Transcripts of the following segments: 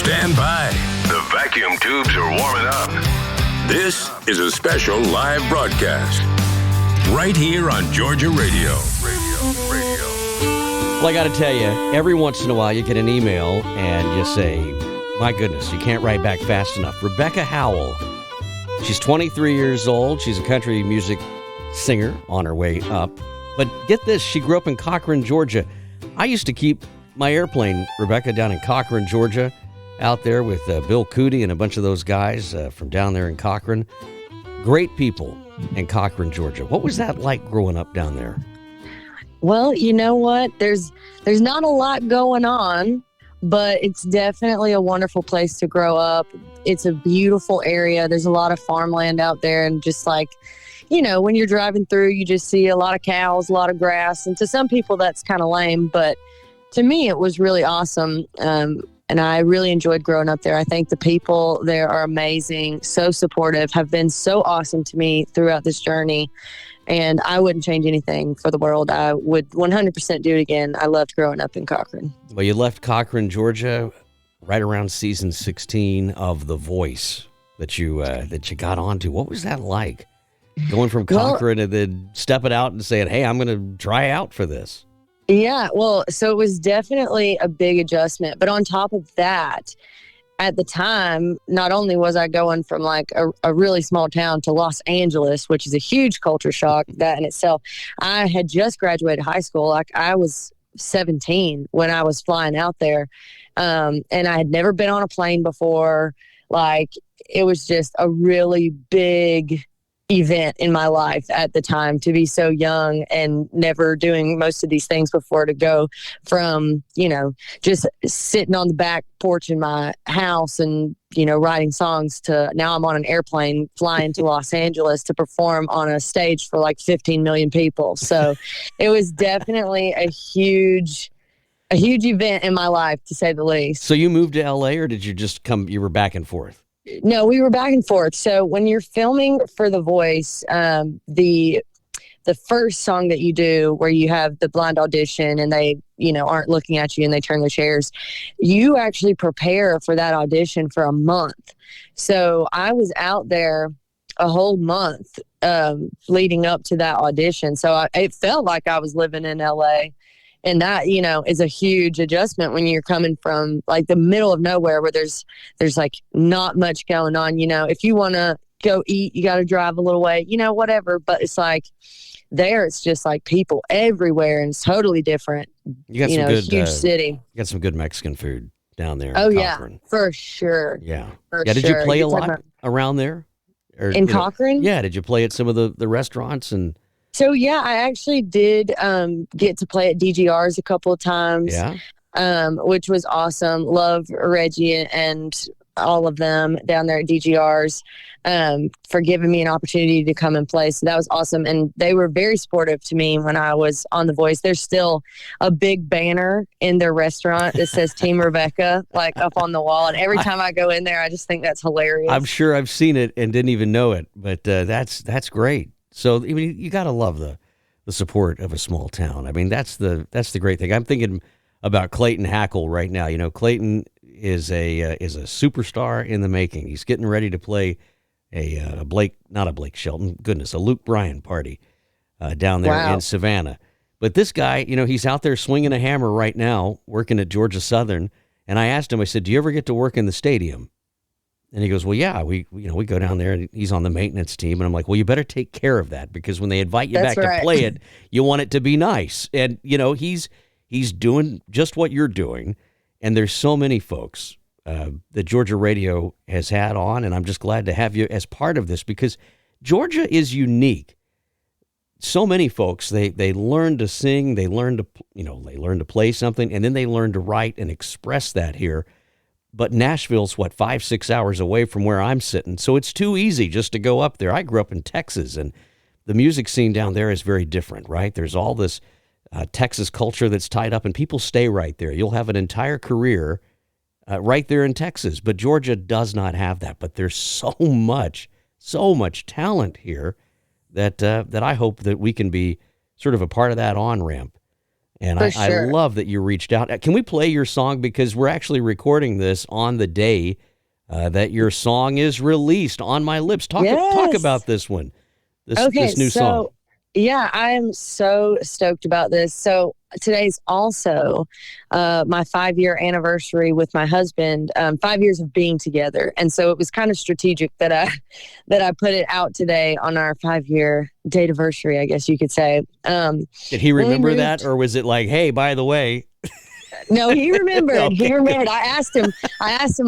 Stand by. The vacuum tubes are warming up. This is a special live broadcast right here on Georgia Radio. Well, I got to tell you, every once in a while you get an email and you say, my goodness, you can't write back fast enough. Rebecca Howell, she's 23 years old. She's a country music singer on her way up. But get this, she grew up in Cochran, Georgia. I used to keep my airplane, Rebecca, down in Cochran, Georgia, out there with Bill Cootie and a bunch of those guys from down there in Cochran. Great people in Cochran, Georgia. What was that like growing up down there? Well, you know what? There's not a lot going on, but it's definitely a wonderful place to grow up. It's a beautiful area. There's a lot of farmland out there, and just like, you know, when you're driving through, you just see a lot of cows, a lot of grass. And to some people, that's kind of lame. But to me, it was really awesome. And I really enjoyed growing up there. I think the people there are amazing, so supportive, have been so awesome to me throughout this journey. And I wouldn't change anything for the world. I would 100% do it again. I loved growing up in Cochran. Well, you left Cochran, Georgia, right around season 16 of The Voice that you got onto. What was that like? Going from Cochran and then stepping out and saying, hey, I'm going to try out for this. Yeah, well, so it was definitely a big adjustment. But on top of that, at the time, not only was I going from like a really small town to Los Angeles, which is a huge culture shock, that in itself, I had just graduated high school. Like I was 17 when I was flying out there. And I had never been on a plane before. Like it was just a really big event in my life at the time to be so young and never doing most of these things before, to go from, you know, just sitting on the back porch in my house and, you know, writing songs, to now I'm on an airplane flying to Los Angeles to perform on a stage for like 15 million people. So it was definitely a huge event in my life, to say the least. So you moved to LA, or did you just you were back and forth? No, we were back and forth. So when you're filming for The Voice, the first song that you do, where you have the blind audition and they, you know, aren't looking at you and they turn their chairs, you actually prepare for that audition for a month. So I was out there a whole month leading up to that audition. So it felt like I was living in LA. And that, you know, is a huge adjustment when you're coming from like the middle of nowhere, where there's like not much going on. You know, if you want to go eat, you got to drive a little way, you know, whatever. But it's like there, it's just like people everywhere, and it's totally different. You got some good, huge city. You got some good Mexican food down there. Oh, in yeah, Cochran. for sure. Yeah. For Did sure. you play a lot around there? Or, in Cochran? Yeah. Did you play at some of the restaurants? And So, yeah, I actually did get to play at DGR's a couple of times, which was awesome. Love Reggie and all of them down there at DGR's for giving me an opportunity to come and play. So that was awesome. And they were very supportive to me when I was on The Voice. There's still a big banner in their restaurant that says Team Rebecca, like up on the wall. And every time I go in there, I just think that's hilarious. I'm sure I've seen it and didn't even know it, but that's great. So I mean, you got to love the support of a small town. I mean, that's the great thing. I'm thinking about Clayton Hackle right now. You know, Clayton is a superstar in the making. He's getting ready to play a Blake Shelton, a Luke Bryan party down there in Savannah. But this guy, you know, he's out there swinging a hammer right now, working at Georgia Southern. And I asked him, I said, "Do you ever get to work in the stadium?" And he goes, "Well, yeah, we go down there, and he's on the maintenance team." And I'm like, "Well, you better take care of that, because when they invite you back to play it, you want it to be nice." And you know, he's doing just what you're doing. And there's so many folks that Georgia Radio has had on, and I'm just glad to have you as part of this, because Georgia is unique. So many folks, they learn to sing, they learn to play something, and then they learn to write and express that here. But Nashville's, 5-6 hours away from where I'm sitting. So it's too easy just to go up there. I grew up in Texas, and the music scene down there is very different, right? There's all this Texas culture that's tied up, and people stay right there. You'll have an entire career right there in Texas. But Georgia does not have that. But there's so much talent here that I hope that we can be sort of a part of that on-ramp And For I sure. love that you reached out. Can we play your song? Because we're actually recording this on the day that your song is released, On My Lips. Talk Yes. about this one, Okay, this new song. yeah, I am so stoked about this. So today's also my 5-year anniversary with my husband, 5 years of being together. And so it was kind of strategic that I put it out today on our 5-year date anniversary, I guess you could say. Did he when we remember moved- that, or was it like, hey, by the way? No, he remembered. Okay, He remembered. I asked him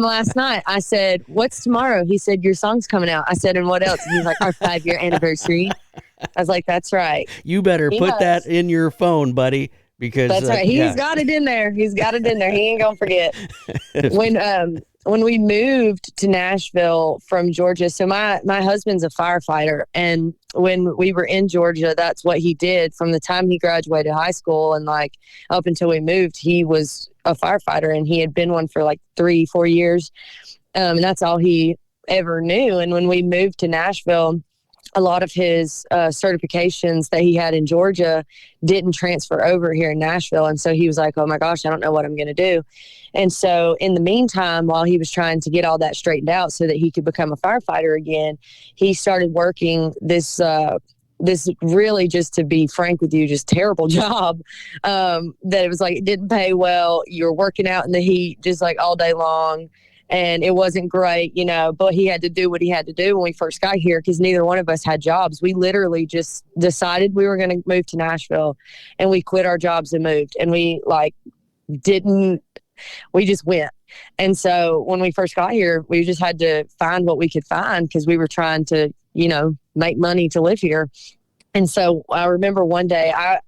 last night. I said, "What's tomorrow?" He said, "Your song's coming out." I said, "And what else?" And he's like, "Our 5-year anniversary." I was like, "That's right." You better He put knows. that in your phone, buddy, because That's right. He's got it in there. He ain't gonna forget. When we moved to Nashville from Georgia, so my husband's a firefighter, and when we were in Georgia, that's what he did from the time he graduated high school and like up until we moved. He was a firefighter, and he had been one for like 3-4 years, and that's all he ever knew. And when we moved to Nashville, a lot of his certifications that he had in Georgia didn't transfer over here in Nashville. And so he was like, oh my gosh, I don't know what I'm going to do. And so in the meantime, while he was trying to get all that straightened out so that he could become a firefighter again, he started working this really, just to be frank with you, just terrible job that it was like, it didn't pay well. You're working out in the heat just like all day long. And it wasn't great, but he had to do what he had to do when we first got here because neither one of us had jobs. We literally just decided we were going to move to Nashville, and we quit our jobs and moved. And we just went. And so when we first got here, we just had to find what we could find because we were trying to, make money to live here. And so I remember one day I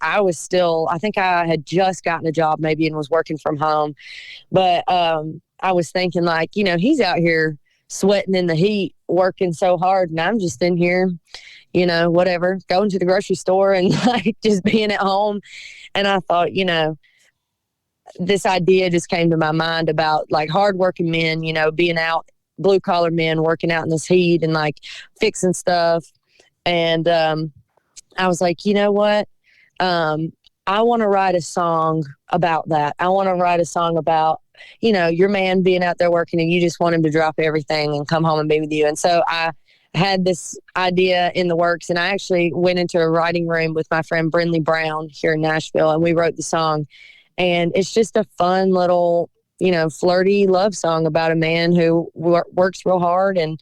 think I had just gotten a job maybe and was working from home. But I was thinking like, he's out here sweating in the heat, working so hard. And I'm just in here, whatever, going to the grocery store and like just being at home. And I thought, this idea just came to my mind about like hardworking men, being out, blue collar men working out in this heat and like fixing stuff. And I was like, you know what? I want to write a song about that. I want to write a song about, your man being out there working and you just want him to drop everything and come home and be with you. And so I had this idea in the works, and I actually went into a writing room with my friend Brinley Brown here in Nashville, and we wrote the song. And it's just a fun little, flirty love song about a man who works real hard, and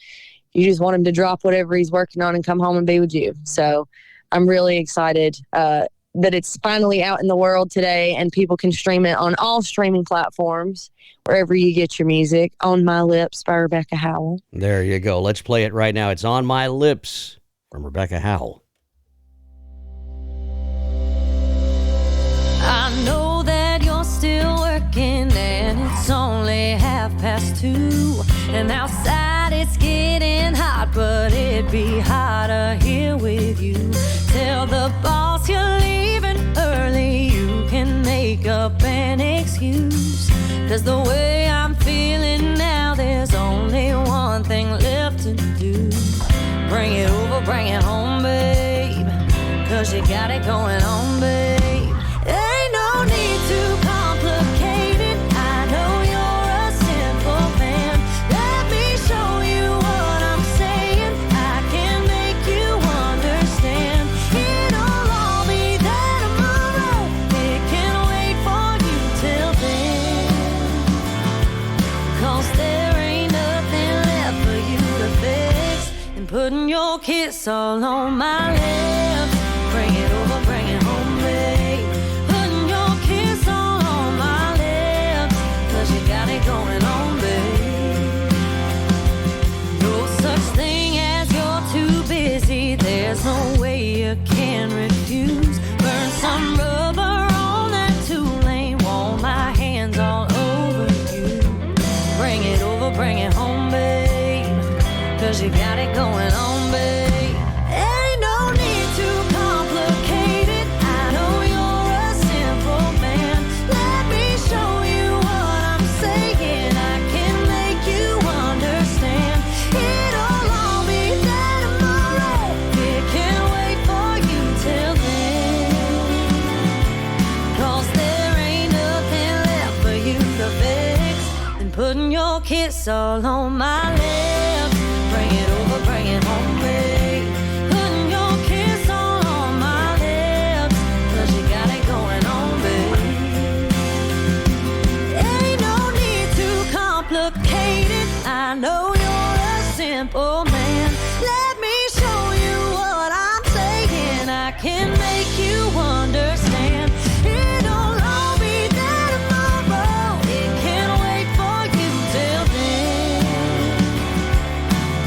you just want him to drop whatever he's working on and come home and be with you. So I'm really excited that it's finally out in the world today, and people can stream it on all streaming platforms, wherever you get your music. On My Lips by Rebecca Howell. There you go. Let's play it right now. It's On My Lips from Rebecca Howell. I know that you're still working and it's only 2:30, and outside it's getting hot, but it'd be hotter here with you. Tell the boss you're leaving early, you can make up an excuse, 'cause the way I'm feeling now, there's only one thing left to do. Bring it over, bring it home, babe, 'cause you got it going on, babe. Ain't no need to complicate it, I know you're a simple man. Let me show you what I'm saying, I can make you understand. It'll all be there tomorrow, it can wait for you till then, 'cause there ain't nothing left for you to fix, and putting your kiss all on my lips. Bring it over, bring it home, babe. Putting your kiss all on my lips, 'cause you got it going on, babe. No such thing as you're too busy, there's no way you can refuse. Burn some rubber on that two-lane, want my hands all over you. Bring it over, bring it home, babe, 'cause you got it going on, babe. Ain't no need to complicate it, I know you're a simple man. Let me show you what I'm saying, I can make you understand. It'll all be there tomorrow, it can't wait for you till then, 'cause your kiss all on my lips. Bring it over, bring it home, babe. Putting your kiss all on my lips. 'Cause you got it going on, babe. Ain't no need to complicate it. I know you're a simple man. Let me show you what I'm saying. I can make you understand. It'll all be there tomorrow. It can't wait for you till then.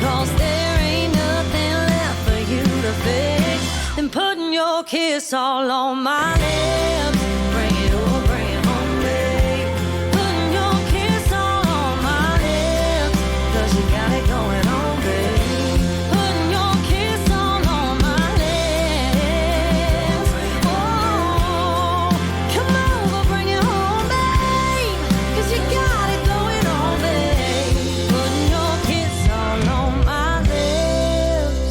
'Cause there ain't nothing left for you to fix. Then putting your kiss all on my lips. Bring it over, bring it home, babe. Putting your kiss all on my lips. 'Cause you got it going on, babe. Putting your kiss all on my lips. Oh, come over, bring it home, babe. 'Cause you got it going on, babe. Putting your kiss all on my lips.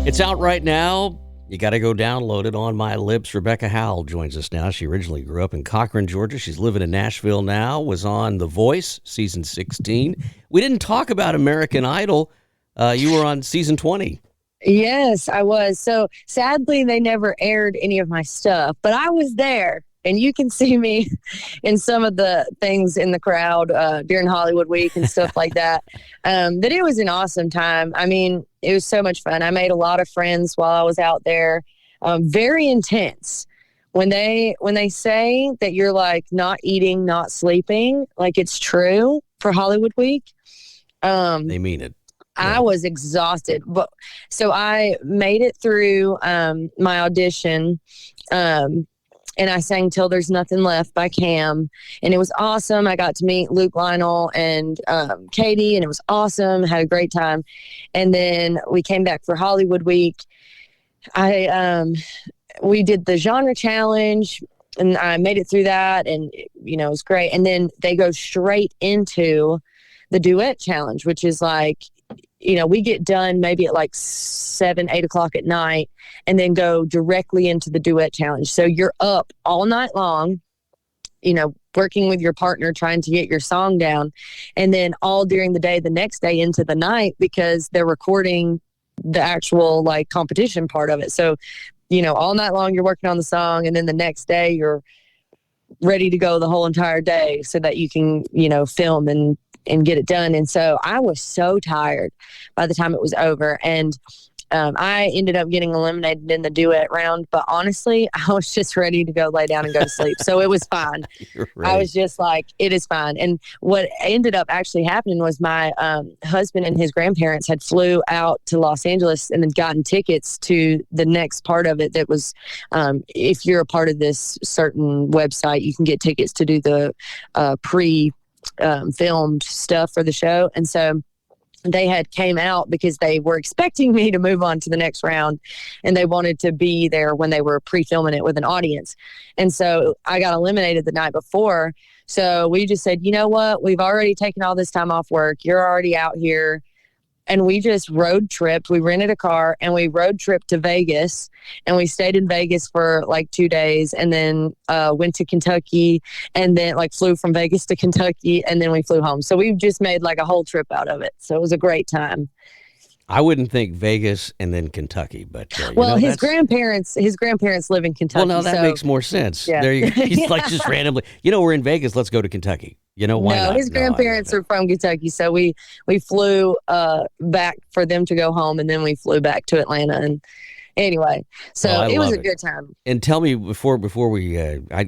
It's out right now. You got to go download it. On My Lips. Rebecca Howell joins us now. She originally grew up in Cochran, Georgia. She's living in Nashville now, was on The Voice, season 16. We didn't talk about American Idol. You were on season 20. Yes, I was. So sadly, they never aired any of my stuff, but I was there. And you can see me in some of the things in the crowd during Hollywood Week and stuff like that. But it was an awesome time. I mean, it was so much fun. I made a lot of friends while I was out there. Very intense. When they say that you're like not eating, not sleeping, like it's true for Hollywood Week. They mean it. I was exhausted, but so I made it through my audition. And I sang Till There's Nothing Left by Cam. And it was awesome. I got to meet Luke Lionel and Katie, and it was awesome. Had a great time. And then we came back for Hollywood Week. We did the genre challenge, and I made it through that. And, you know, it was great. And then they go straight into the duet challenge, which is like, you know, we get done maybe at like 7, 8 o'clock at night and then go directly into the duet challenge. So you're up all night long, you know, working with your partner, trying to get your song down. And then all during the day, the next day into the night, because they're recording the actual like competition part of it. So, you know, all night long you're working on the song. And then the next day you're ready to go the whole entire day so that you can, you know, film and get it done. And so I was so tired by the time it was over. And I ended up getting eliminated in the duet round. But honestly, I was just ready to go lay down and go to sleep. So it was fine. I was just like, it is fine. And what ended up actually happening was my husband and his grandparents had flew out to Los Angeles and then gotten tickets to the next part of it. That was, if you're a part of this certain website, you can get tickets to do the filmed stuff for the show. And so they had came out because they were expecting me to move on to the next round, and they wanted to be there when they were pre-filming it with an audience. And so I got eliminated the night before. So we just said, you know what, we've already taken all this time off work. You're already out here. And we just road tripped. We rented a car and we road tripped to Vegas, and we stayed in Vegas for like 2 days, and then went to Kentucky, and then like flew from Vegas to Kentucky, and then we flew home. So we just made like a whole trip out of it. So it was a great time. I wouldn't think Vegas and then Kentucky, but well, his grandparents live in Kentucky. Well, no, that makes more sense. Yeah. There you go. He's like just randomly, we're in Vegas. Let's go to Kentucky. Why not? His grandparents are from Kentucky, so we flew back for them to go home, and then we flew back to Atlanta. And anyway, so it was a good time. And tell me before we,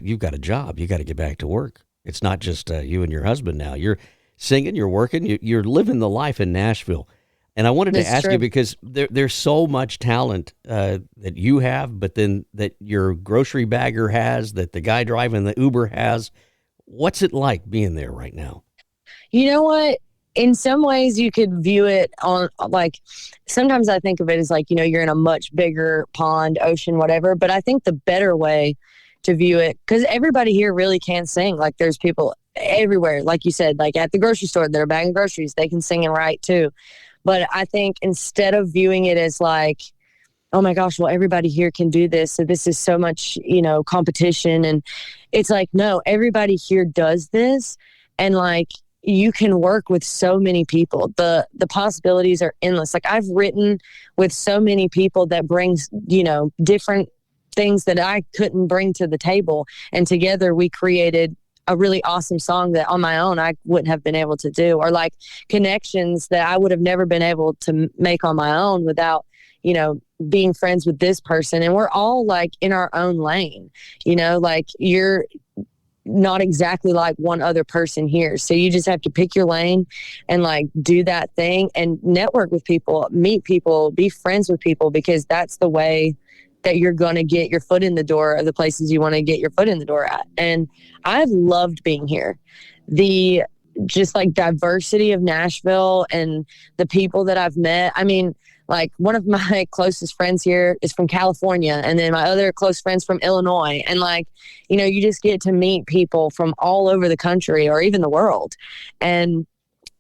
you've got a job. You got to get back to work. It's not just you and your husband now. You're singing, you're working, you're living the life in Nashville. And I wanted to ask you, because there's so much talent that you have, but then that your grocery bagger has, that the guy driving the Uber has. What's it like being there right now? You know what? In some ways, you could view it on like, sometimes I think of it as like, you're in a much bigger pond, ocean, whatever. But I think the better way to view it, because everybody here really can sing. Like there's people everywhere, like you said, like at the grocery store that are bagging groceries, they can sing and write too. But I think instead of viewing it as like, oh my gosh, well, everybody here can do this, so this is so much, competition. And it's like, no, everybody here does this. And like, you can work with so many people. The possibilities are endless. Like, I've written with so many people that brings, different things that I couldn't bring to the table. And together we created a really awesome song that on my own I wouldn't have been able to do, or like connections that I would have never been able to make on my own without, being friends with this person. And we're all like in our own lane, like you're not exactly like one other person here. So you just have to pick your lane and like do that thing and network with people, meet people, be friends with people, because that's the way that you're going to get your foot in the door of the places you want to get your foot in the door at. And I've loved being here. The just like diversity of Nashville and the people that I've met. I mean, like one of my closest friends here is from California, and then my other close friends from Illinois. And like, you just get to meet people from all over the country or even the world. And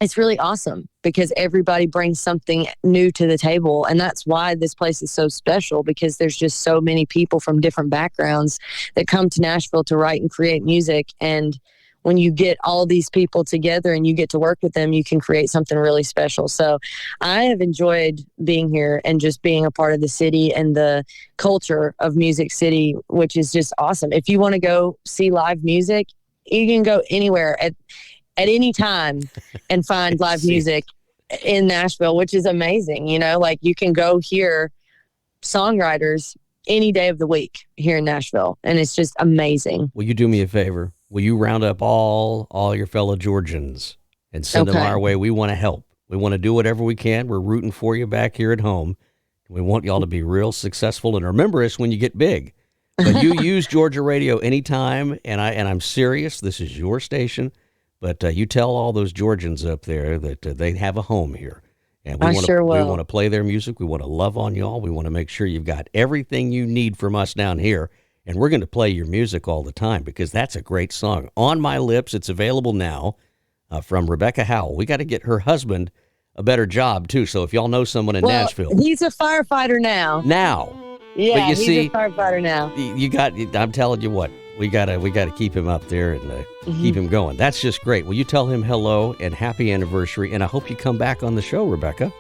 it's really awesome because everybody brings something new to the table. And that's why this place is so special, because there's just so many people from different backgrounds that come to Nashville to write and create music. And when you get all these people together and you get to work with them, you can create something really special. So I have enjoyed being here and just being a part of the city and the culture of Music City, which is just awesome. If you want to go see live music, you can go anywhere at any time and find live music in Nashville, which is amazing. Like you can go hear songwriters any day of the week here in Nashville, and it's just amazing. Will you do me a favor? Will you round up all your fellow Georgians and send them our way? We want to help. We want to do whatever we can. We're rooting for you back here at home. We want y'all to be real successful, and remember us when you get big. But you use Georgia Radio anytime, and I'm serious. This is your station. But you tell all those Georgians up there that they have a home here. And we want to play their music. We want to love on y'all. We want to make sure you've got everything you need from us down here. And we're going to play your music all the time because that's a great song. On My Lips, it's available now from Rebecca Howell. We got to get her husband a better job, too. So if y'all know someone in Nashville. He's a firefighter now. Yeah, but he's a firefighter now. I'm telling you what, we gotta keep him up there and keep him going. That's just great. Will you tell him hello and happy anniversary? And I hope you come back on the show, Rebecca.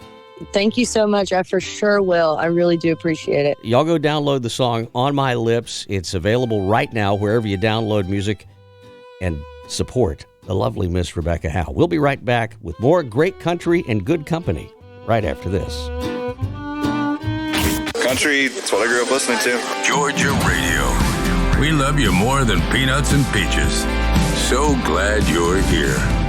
Thank you so much. I for sure will. I really do appreciate it. Y'all go download the song On My Lips. It's available right now wherever you download music, and support the lovely Miss Rebecca Howell. We'll be right back with more great country and good company right after this. Country, that's what I grew up listening to. Georgia Radio. We love you more than peanuts and peaches. So glad you're here.